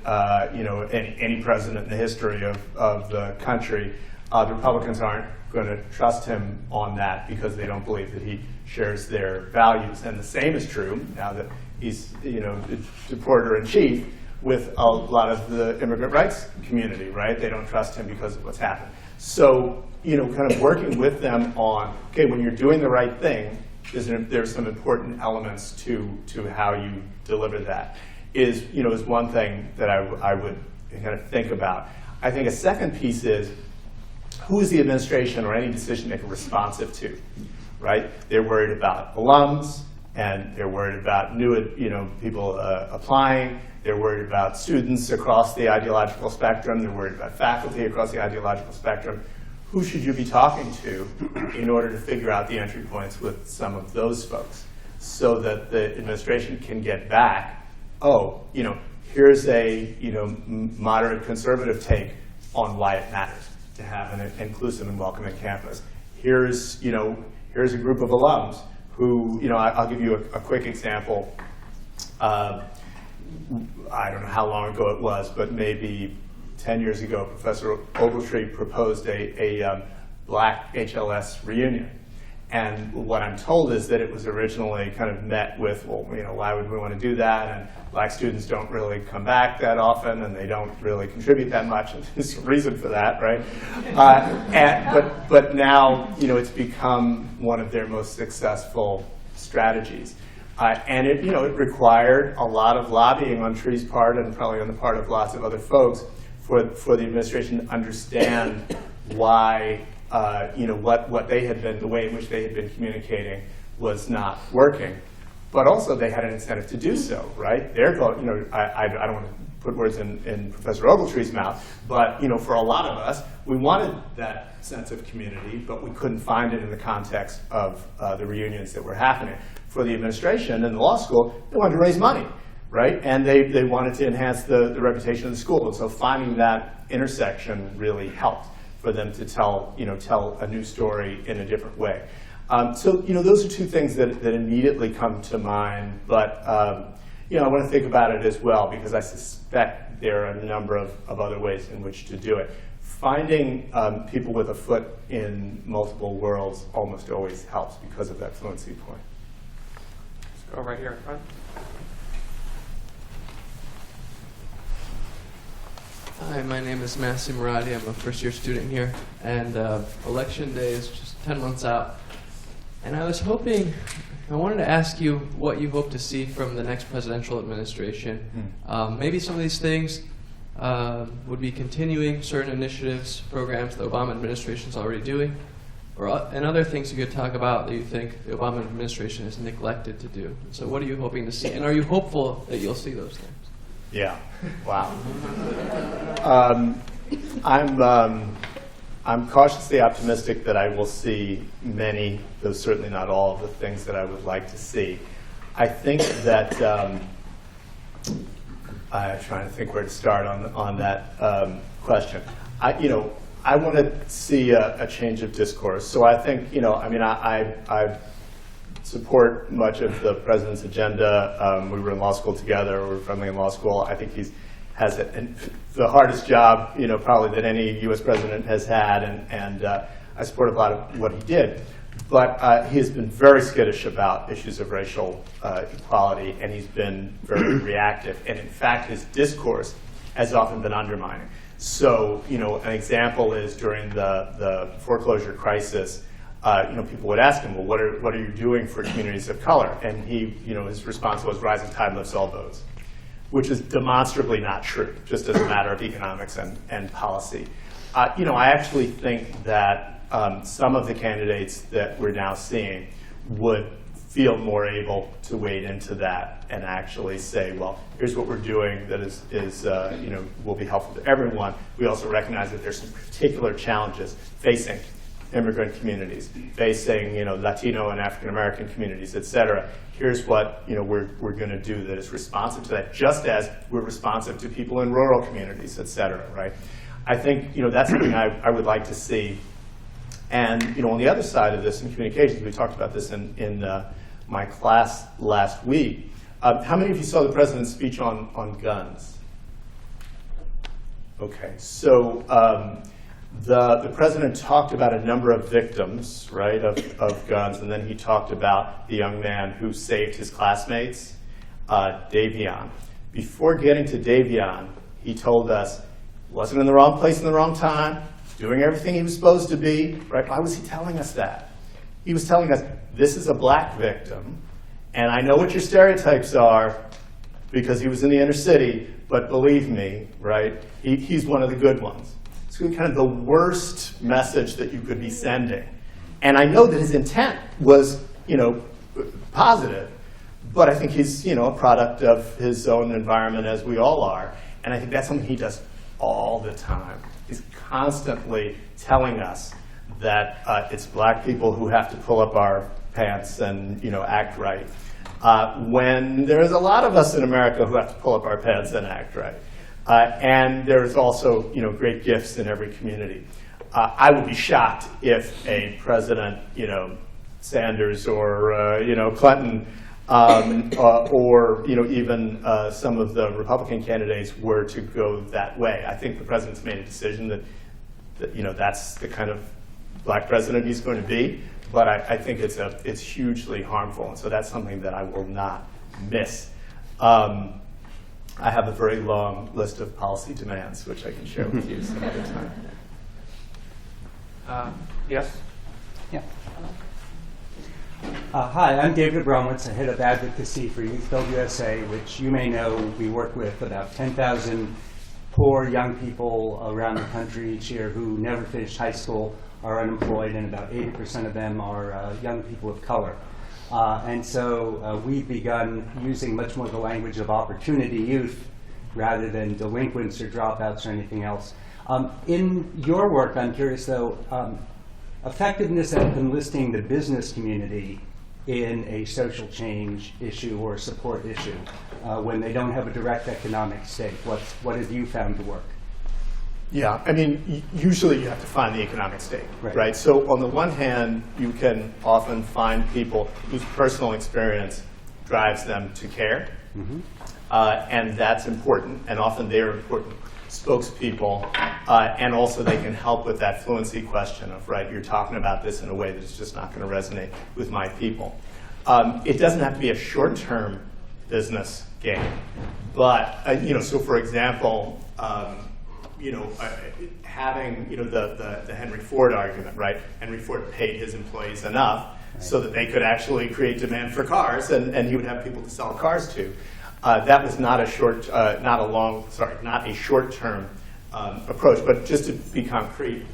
you know, any president in the history of the country. the Republicans aren't going to trust him on that because they don't believe that he shares their values. And the same is true now that he's, reporter-in-chief with a lot of the immigrant rights community, right? They don't trust him because of what's happened. So, kind of working with them on, okay, when you're doing the right thing, there's some important elements to how you deliver that. Is one thing that I would kind of think about. I think a second piece is, who is the administration or any decision maker responsive to, right? They're worried about alums, and they're worried about new, people applying. They're worried about students across the ideological spectrum. They're worried about faculty across the ideological spectrum. Who should you be talking to in order to figure out the entry points with some of those folks so that the administration can get back, here's a moderate conservative take on why it matters to have an inclusive and welcoming campus. Here's a group of alums who, I'll give you a quick example. I don't know how long ago it was, but maybe 10 years ago, Professor Ogletree proposed a black HLS reunion. And what I'm told is that it was originally kind of met with, well, why would we want to do that? And black students don't really come back that often, and they don't really contribute that much. And there's a reason for that, right? But now, it's become one of their most successful strategies. And it required a lot of lobbying on Tree's part and probably on the part of lots of other folks for the administration to understand why what they had been, the way in which they had been communicating was not working. But also they had an incentive to do so, right? Their goal, I don't want to put words in Professor Ogletree's mouth, but for a lot of us, we wanted that sense of community, but we couldn't find it in the context of the reunions that were happening. For the administration and the law school, they wanted to raise money, right? And they wanted to enhance the reputation of the school. And so finding that intersection really helped for them to tell a new story in a different way. So those are two things that immediately come to mind. But I want to think about it as well, because I suspect there are a number of other ways in which to do it. Finding people with a foot in multiple worlds almost always helps because of that fluency point. Let's go right here in front. Hi, my name is Masi Muradi. I'm a first-year student here, and election day is just 10 months out. And I wanted to ask you what you hope to see from the next presidential administration. Maybe some of these things would be continuing certain initiatives, programs the Obama administration is already doing, and other things you could talk about that you think the Obama administration has neglected to do. So what are you hoping to see? And are you hopeful that you'll see those things? Yeah. Wow. I'm cautiously optimistic that I will see many, though certainly not all, of the things that I would like to see. I think that I'm trying to think where to start on that question. I want to see a change of discourse. So I think I support much of the president's agenda. We were in law school together. We were friendly in law school. I think he has the hardest job, probably that any U.S. president has had, and I support a lot of what he did. But he has been very skittish about issues of racial equality, and he's been very reactive. And in fact, his discourse has often been undermining. So, an example is during the foreclosure crisis. People would ask him, well, what are you doing for communities of color? And his response was, rising tide lifts all boats, which is demonstrably not true, just as a matter of economics and policy. I actually think that some of the candidates that we're now seeing would feel more able to wade into that and actually say, well, here's what we're doing that will be helpful to everyone. We also recognize that there's some particular challenges facing immigrant communities, facing Latino and African American communities, et cetera. Here's what we're going to do that is responsive to that, just as we're responsive to people in rural communities, et cetera. Right? I think that's something I would like to see. And on the other side of this, in communications, we talked about this in my class last week. How many of you saw the president's speech on guns? Okay, so The president talked about a number of victims, right, of guns, and then he talked about the young man who saved his classmates, Davion. Before getting to Davion, he told us he wasn't in the wrong place in the wrong time, doing everything he was supposed to be, right? Why was he telling us that? He was telling us, this is a black victim, and I know what your stereotypes are because he was in the inner city, but believe me, right, he's one of the good ones. It's kind of the worst message that you could be sending. And I know that his intent was, positive, but I think he's, a product of his own environment, as we all are. And I think that's something he does all the time. He's constantly telling us that it's black people who have to pull up our pants and, act right. When there's a lot of us in America who have to pull up our pants and act right. And there's also, great gifts in every community. I would be shocked if a president, Sanders or, Clinton, or, even some of the Republican candidates were to go that way. I think the president's made a decision that that's the kind of black president he's going to be. But I think it's hugely harmful, and so that's something that I will not miss. I have a very long list of policy demands, which I can share with you some other time. Yes? Yeah. Hi, I'm David Bromwitz, the head of advocacy for Youth Build USA, which you may know we work with about 10,000 poor young people around the country each year who never finished high school, are unemployed, and about 80% of them are young people of color. And so we've begun using much more the language of opportunity youth rather than delinquents or dropouts or anything else. In your work, I'm curious though, effectiveness at enlisting the business community in a social change issue or support issue when they don't have a direct economic stake. What have you found to work? Yeah, I mean, usually you have to find the economic stake, right? So on the one hand, you can often find people whose personal experience drives them to care, and that's important, and often they're important spokespeople, and also they can help with that fluency question of, right, you're talking about this in a way that's just not going to resonate with my people. It doesn't have to be a short-term business game, but, so for example, having the Henry Ford argument, right? Henry Ford paid his employees enough so that they could actually create demand for cars, and he would have people to sell cars to. That was not a short-term approach. But just to be concrete,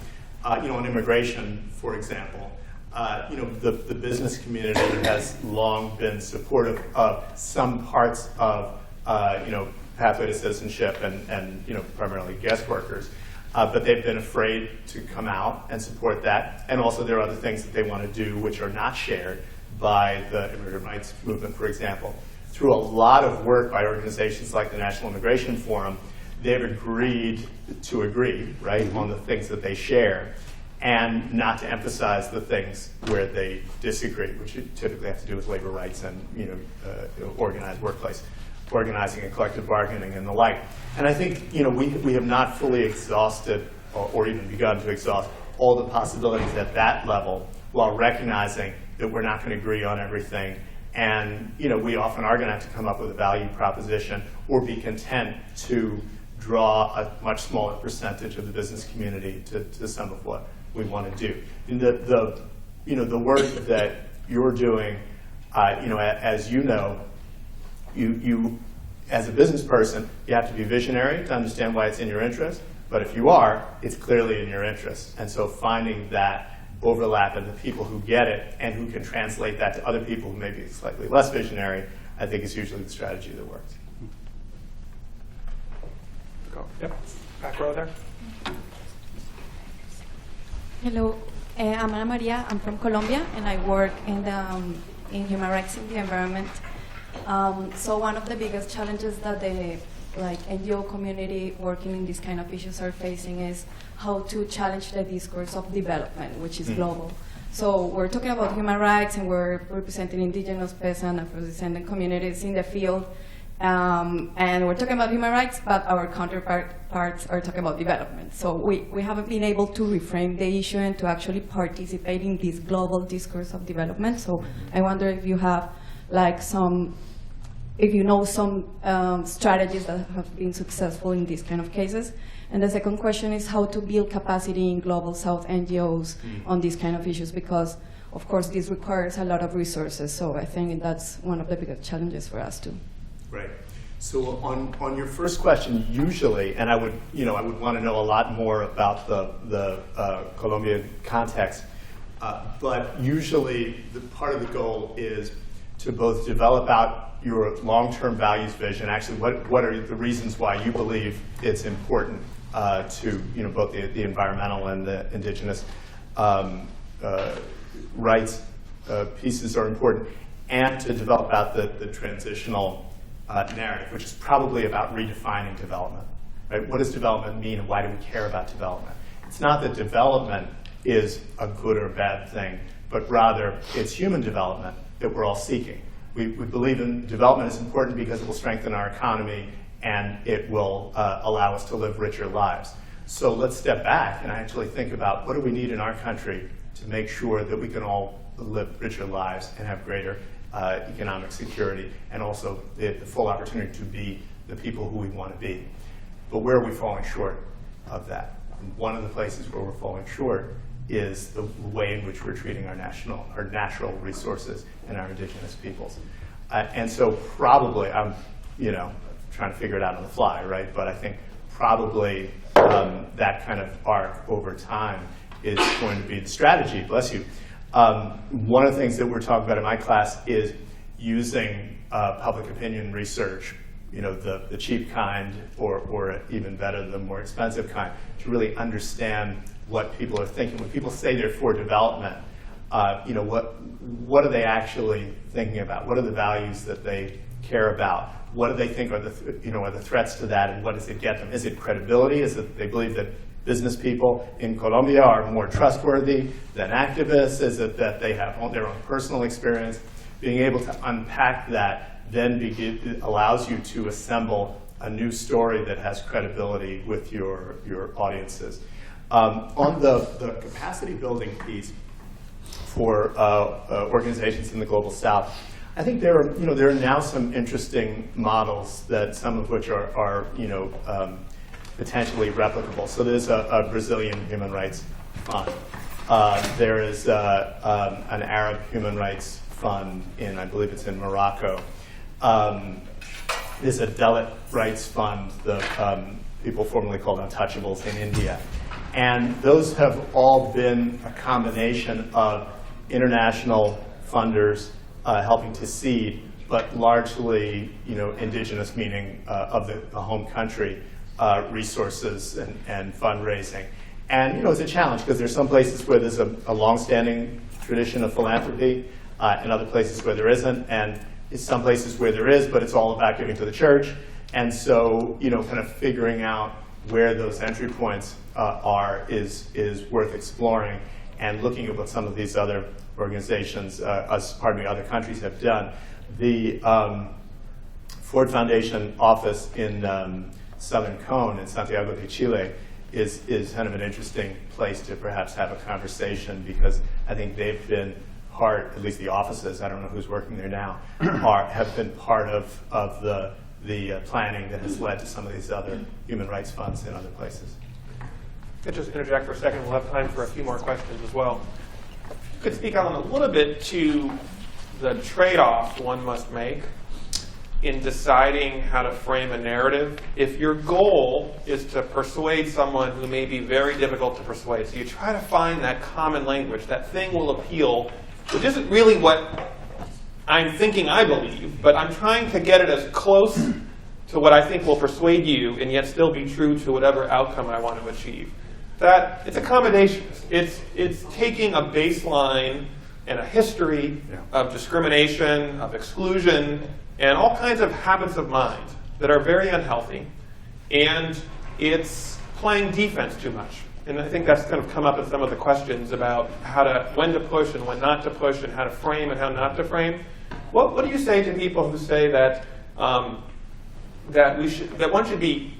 on immigration, for example, the business community has long been supportive of some parts of pathway to citizenship and primarily guest workers. But they've been afraid to come out and support that. And also there are other things that they want to do which are not shared by the immigrant rights movement, for example. Through a lot of work by organizations like the National Immigration Forum, they've agreed to agree, right, on the things that they share and not to emphasize the things where they disagree, which typically have to do with labor rights and organized workplace organizing and collective bargaining and the like. And I think we have not fully exhausted or even begun to exhaust all the possibilities at that level while recognizing that we're not going to agree on everything. And we often are going to have to come up with a value proposition or be content to draw a much smaller percentage of the business community to some of what we want to do. And the work that you're doing, as you as a business person, you have to be visionary to understand why it's in your interest. But if you are, it's clearly in your interest. And so finding that overlap in the people who get it and who can translate that to other people who may be slightly less visionary, I think is usually the strategy that works. Go. Yep. Back row there. Hello, I'm Ana Maria. I'm from Colombia, and I work in human rights in the environment. So one of the biggest challenges that the NGO community working in these kind of issues are facing is how to challenge the discourse of development, which is global. So we're talking about human rights, and we're representing indigenous, peasant, Afro-descendant communities in the field, And we're talking about human rights, but our counterparts are talking about development. So we haven't been able to reframe the issue and to actually participate in this global discourse of development. So I wonder if you have like if you know some strategies that have been successful in these kind of cases. And the second question is how to build capacity in Global South NGOs on these kind of issues, because of course this requires a lot of resources. So I think that's one of the biggest challenges for us too. Right. So on your first question, usually, and I would want to know a lot more about the Colombian context, but usually the part of the goal is to both develop out your long-term values vision. Actually, what are the reasons why you believe it's important to both the environmental and the indigenous rights pieces are important, and to develop out the transitional narrative, which is probably about redefining development. Right? What does development mean, and why do we care about development? It's not that development is a good or bad thing, but rather it's human development that we're all seeking. We believe in development is important because it will strengthen our economy and it will allow us to live richer lives. So let's step back and actually think about what do we need in our country to make sure that we can all live richer lives and have greater economic security, and also the full opportunity to be the people who we want to be. But where are we falling short of that? And one of the places where we're falling short is the way in which we're treating our natural resources and our indigenous peoples. And so probably, I'm trying to figure it out on the fly, right? But I think probably that kind of arc over time is going to be the strategy. Bless you. One of the things that we're talking about in my class is using public opinion research, the cheap kind, or even better, the more expensive kind, to really understand what people are thinking. When people say they're for development, what are they actually thinking about? What are the values that they care about? What do they think are the threats to that, and what does it get them? Is it credibility? Is it they believe that business people in Colombia are more trustworthy than activists? Is it that they have their own personal experience? Being able to unpack that then allows you to assemble a new story that has credibility with your audiences. On the capacity building piece for organizations in the Global South, I think there are now some interesting models that some of which are potentially replicable. So there's a Brazilian human rights fund. There is an Arab human rights fund I believe it's in Morocco. There's a Dalit rights fund, the people formerly called Untouchables in India. And those have all been a combination of international funders helping to seed, but largely, indigenous, meaning of the home country, resources and fundraising. And it's a challenge because there's some places where there's a long-standing tradition of philanthropy, and other places where there isn't, and it's some places where there is, but it's all about giving to the church. And so, kind of figuring out where those entry points are is worth exploring, and looking at what some of these other organizations, other countries have done. The Ford Foundation office in Southern Cone in Santiago de Chile is kind of an interesting place to perhaps have a conversation, because I think they've been part, at least the offices, I don't know who's working there now, have been part of the planning that has led to some of these other human rights funds in other places. Could just interject for a second. We'll have time for a few more questions as well. Could speak on a little bit to the trade-off one must make in deciding how to frame a narrative. If your goal is to persuade someone who may be very difficult to persuade, so you try to find that common language, that thing will appeal, which isn't really what I'm thinking I believe, but I'm trying to get it as close to what I think will persuade you and yet still be true to whatever outcome I want to achieve. That it's accommodation. It's taking a baseline and a history of discrimination, of exclusion, and all kinds of habits of mind that are very unhealthy, and it's playing defense too much. And I think that's kind of come up in some of the questions about when to push and when not to push, and how to frame and how not to frame. What do you say to people who say that that one should be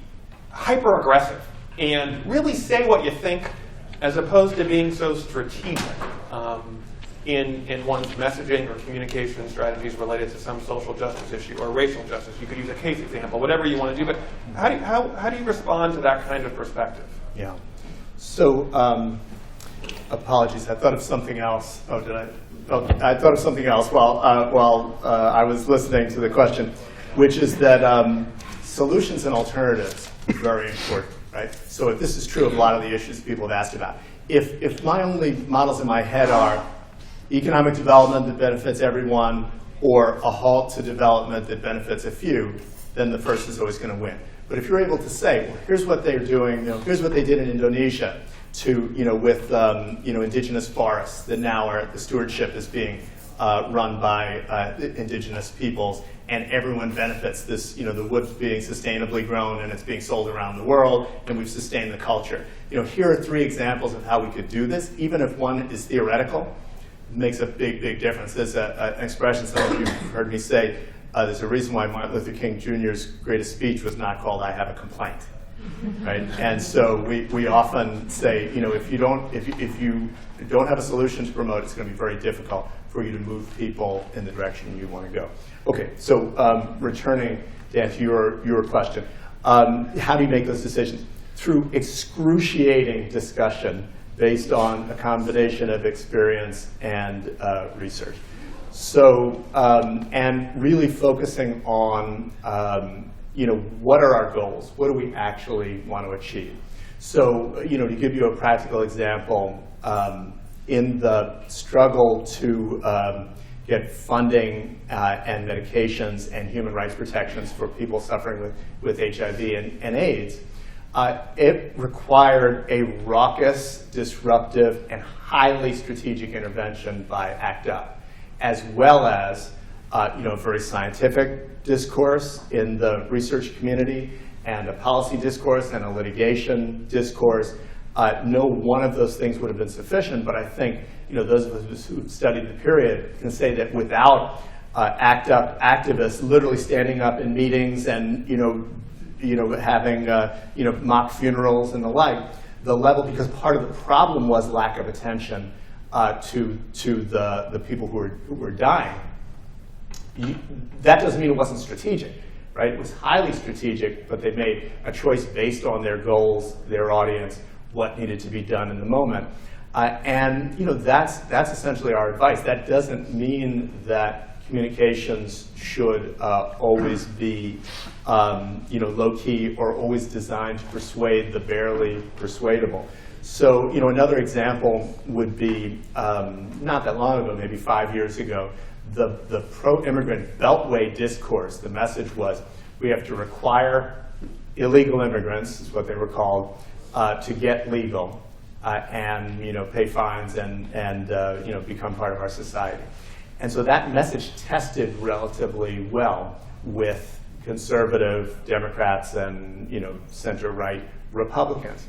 hyper aggressive and really say what you think, as opposed to being so strategic in one's messaging or communication strategies related to some social justice issue or racial justice. You could use a case example, whatever you want to do. But how do you respond to that kind of perspective? Yeah. So, apologies. I thought of something else. Oh, did I? Oh, I thought of something else while I was listening to the question, which is that solutions and alternatives are very important, right? So if this is true of a lot of the issues people have asked about, if my only models in my head are economic development that benefits everyone or a halt to development that benefits a few, then the first is always going to win. But if you're able to say, well, here's what they're doing, here's what they did in Indonesia with indigenous forests that now the stewardship is being run by indigenous peoples, and everyone benefits this, the wood's being sustainably grown and it's being sold around the world, and we've sustained the culture. Here are 3 examples of how we could do this, even if one is theoretical. It makes a big, big difference. There's an expression some of you have heard me say, there's a reason why Martin Luther King Jr.'s greatest speech was not called "I Have a Complaint," right? And so we often say, if you don't have a solution to promote, it's going to be very difficult for you to move people in the direction you want to go. Okay, so returning, Dan, to your question, how do you make those decisions? Through excruciating discussion based on a combination of experience and research. So, and really focusing on, what are our goals? What do we actually want to achieve? So, to give you a practical example, in the struggle to get funding and medications and human rights protections for people suffering with HIV and AIDS, it required a raucous, disruptive, and highly strategic intervention by ACT UP, as well as a very scientific discourse in the research community, and a policy discourse and a litigation discourse. No one of those things would have been sufficient, but I think those of us who studied the period can say that without ACT UP activists literally standing up in meetings and having mock funerals and the like, the level, because part of the problem was lack of attention to the people who were dying. That doesn't mean it wasn't strategic, right? It was highly strategic, but they made a choice based on their goals, their audience, what needed to be done in the moment. And that's essentially our advice. That doesn't mean that communications should always be low-key or always designed to persuade the barely persuadable. So another example would be, not that long ago, maybe 5 years ago, the pro-immigrant beltway discourse. The message was, we have to require illegal immigrants, is what they were called, to get legal and pay fines and become part of our society. And so that message tested relatively well with conservative Democrats and center-right Republicans.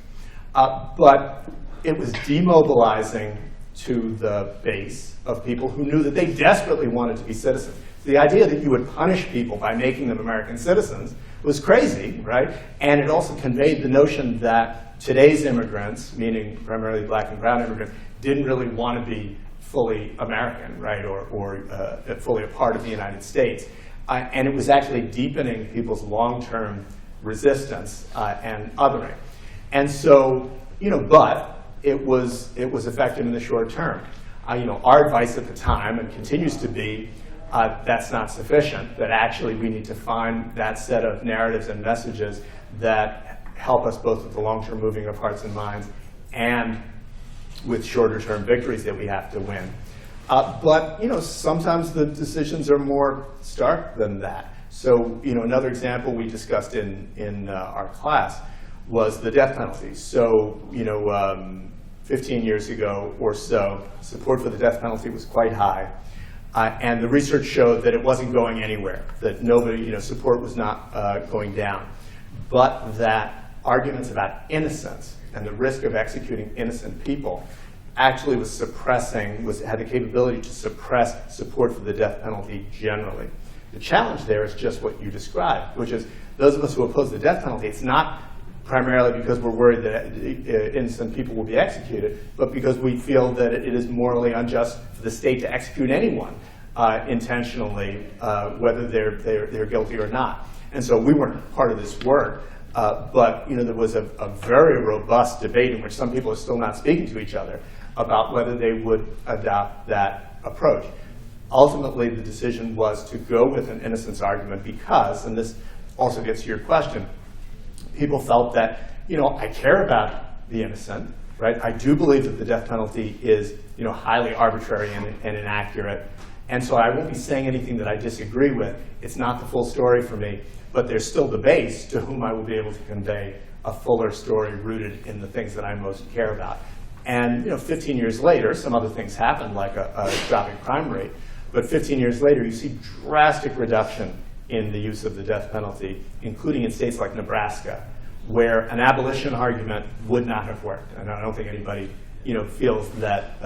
But it was demobilizing to the base of people who knew that they desperately wanted to be citizens. The idea that you would punish people by making them American citizens was crazy, right? And it also conveyed the notion that today's immigrants, meaning primarily black and brown immigrants, didn't really want to be fully American, right, or fully a part of the United States. And it was actually deepening people's long-term resistance and othering. And so, but it was effective in the short term. Our advice at the time, and continues to be, that's not sufficient, that actually we need to find that set of narratives and messages that help us both with the long-term moving of hearts and minds and with shorter-term victories that we have to win. But sometimes the decisions are more stark than that. So another example we discussed in our class was the death penalty. So 15 years ago or so, support for the death penalty was quite high. And the research showed that it wasn't going anywhere, that support was not going down, but that arguments about innocence and the risk of executing innocent people actually had the capability to suppress support for the death penalty generally. The challenge there is just what you described, which is those of us who oppose the death penalty, it's not primarily because we're worried that innocent people will be executed, but because we feel that it is morally unjust for the state to execute anyone intentionally, whether they're guilty or not. And so we weren't part of this work, but there was a very robust debate in which some people are still not speaking to each other about whether they would adopt that approach. Ultimately, the decision was to go with an innocence argument because, and this also gets to your question, people felt that, I care about the innocent, right? I do believe that the death penalty is, highly arbitrary and inaccurate. And so I won't be saying anything that I disagree with. It's not the full story for me, but there's still the base to whom I will be able to convey a fuller story rooted in the things that I most care about. And 15 years later, some other things happened, like a dropping crime rate. But 15 years later, you see drastic reduction in the use of the death penalty, including in states like Nebraska, where an abolition argument would not have worked. And I don't think anybody feels that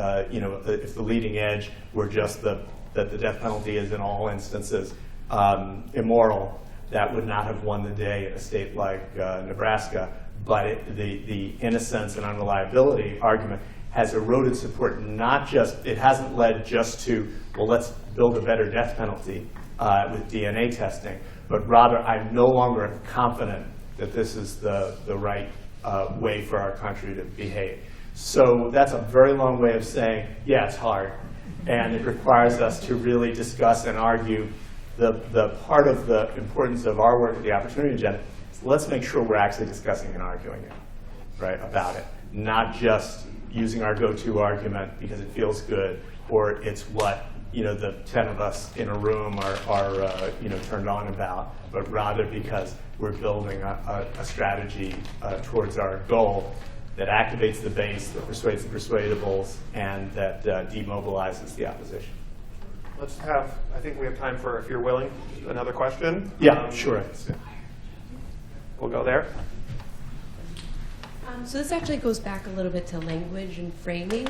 if the leading edge were just that the death penalty is in all instances immoral, that would not have won the day in a state like Nebraska. But the innocence and unreliability argument has eroded support. It hasn't led just to, well, let's build a better death penalty with DNA testing, but rather I'm no longer confident that this is the right way for our country to behave. So that's a very long way of saying, yeah, it's hard. And it requires us to really discuss and argue the part of the importance of our work at the Opportunity Agenda. So let's make sure we're actually discussing and arguing it, right, about it, not just using our go-to argument because it feels good or it's what the 10 of us in a room are turned on about, but rather because we're building a strategy towards our goal that activates the base, that persuades the persuadables, and that demobilizes the opposition. Let's have, I think we have time for, if you're willing, another question. Yeah, sure. We'll go there. So this actually goes back a little bit to language and framing.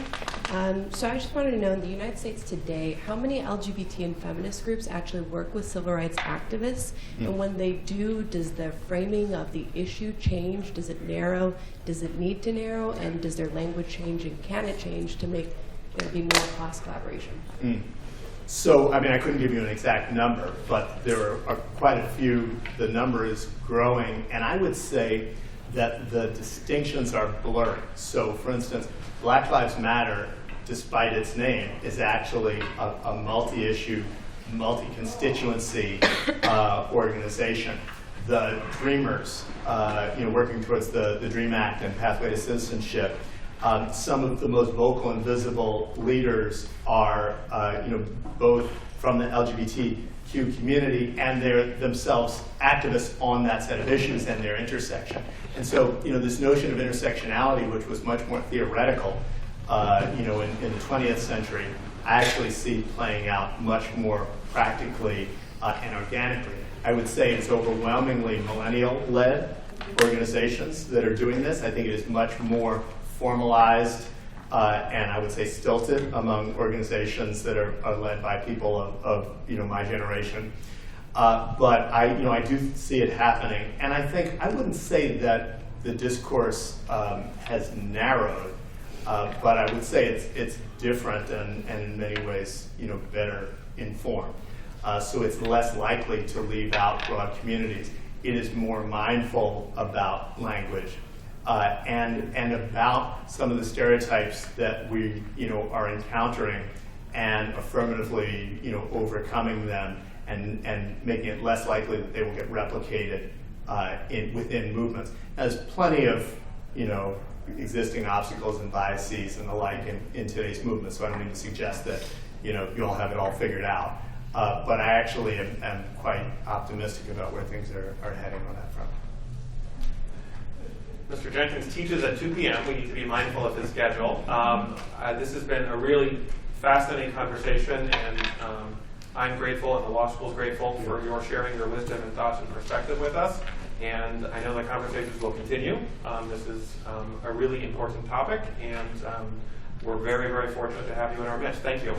So I just wanted to know, in the United States today, how many LGBT and feminist groups actually work with civil rights activists? And when they do, does the framing of the issue change? Does it narrow? Does it need to narrow? And does their language change, and can it change to make there be more cross collaboration? So, I couldn't give you an exact number, but there are quite a few. The number is growing, and I would say that the distinctions are blurred. So, for instance, Black Lives Matter, despite its name, is actually a multi-issue, multi-constituency organization. The Dreamers, working towards the DREAM Act and Pathway to Citizenship. Some of the most vocal and visible leaders are, both from the LGBTQ community and they're themselves activists on that set of issues and their intersection. And so, this notion of intersectionality, which was much more theoretical, in the 20th century, I actually see playing out much more practically and organically. I would say it's overwhelmingly millennial-led organizations that are doing this. I think it is much more formalized and I would say stilted among organizations that are led by people of my generation. But I do see it happening, and I think I wouldn't say that the discourse has narrowed, but I would say it's different and in many ways better informed. So it's less likely to leave out broad communities. It is more mindful about language and about some of the stereotypes that we are encountering and affirmatively overcoming them and making it less likely that they will get replicated within movements. There's plenty of existing obstacles and biases and the like in today's movement, so I don't mean to suggest that you all have it all figured out. But I actually am quite optimistic about where things are heading on that front. Mr. Jenkins teaches at 2 p.m. We need to be mindful of his schedule. This has been a really fascinating conversation, and I'm grateful, and the law school is grateful for your sharing your wisdom and thoughts and perspective with us. And I know the conversations will continue. This is a really important topic, and we're very, very fortunate to have you in our midst. Thank you.